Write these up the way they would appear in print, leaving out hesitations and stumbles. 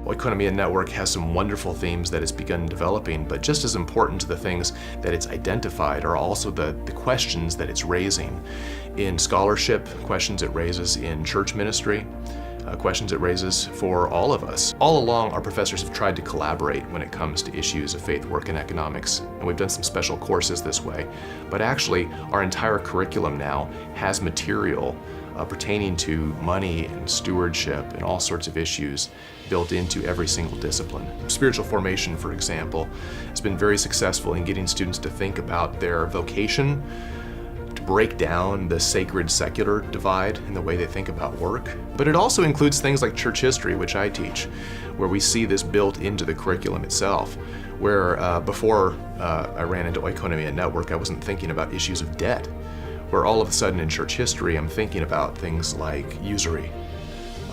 Oikonomia Network has some wonderful themes that it's begun developing, but just as important to the things that it's identified are also the questions that it's raising in scholarship, questions it raises in church ministry, questions it raises for all of us. All along, our professors have tried to collaborate when it comes to issues of faith, work, and economics, and we've done some special courses this way. But actually, our entire curriculum now has material pertaining to money and stewardship and all sorts of issues built into every single discipline. Spiritual formation, for example, has been very successful in getting students to think about their vocation, to break down the sacred secular divide in the way they think about work. But it also includes things like church history, which I teach, where we see this built into the curriculum itself, where before I ran into Oikonomia Network, I wasn't thinking about issues of debt, where all of a sudden in church history, I'm thinking about things like usury.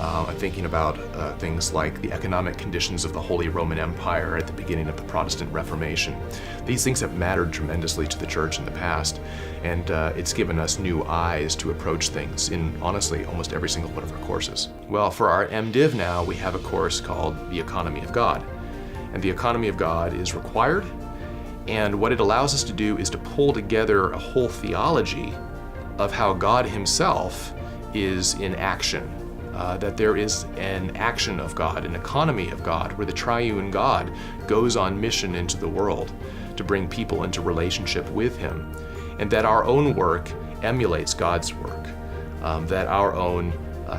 I'm thinking about things like the economic conditions of the Holy Roman Empire at the beginning of the Protestant Reformation. These things have mattered tremendously to the church in the past, and it's given us new eyes to approach things in, honestly, almost every single one of our courses. Well, for our MDiv now, we have a course called The Economy of God. And the Economy of God is required, and what it allows us to do is to pull together a whole theology of how God himself is in action. That there is an action of God, an economy of God, where the triune God goes on mission into the world to bring people into relationship with him, and that our own work emulates God's work, that our own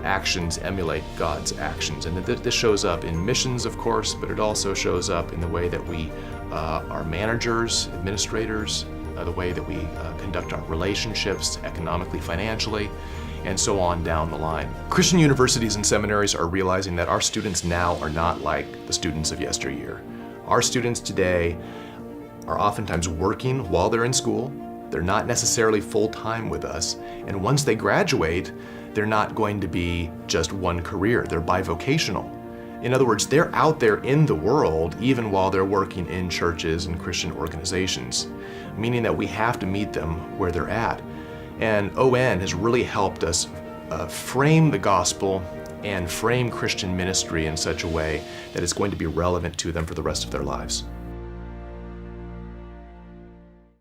actions emulate God's actions. And that this shows up in missions, of course, but it also shows up in the way that we are managers, administrators, the way that we conduct our relationships economically, financially, and so on down the line. Christian universities and seminaries are realizing that our students now are not like the students of yesteryear. Our students today are oftentimes working while they're in school. They're not necessarily full-time with us. And once they graduate, they're not going to be just one career. They're bivocational. In other words, they're out there in the world even while they're working in churches and Christian organizations, meaning that we have to meet them where they're at. And ON has really helped us frame the gospel and frame Christian ministry in such a way that it's going to be relevant to them for the rest of their lives.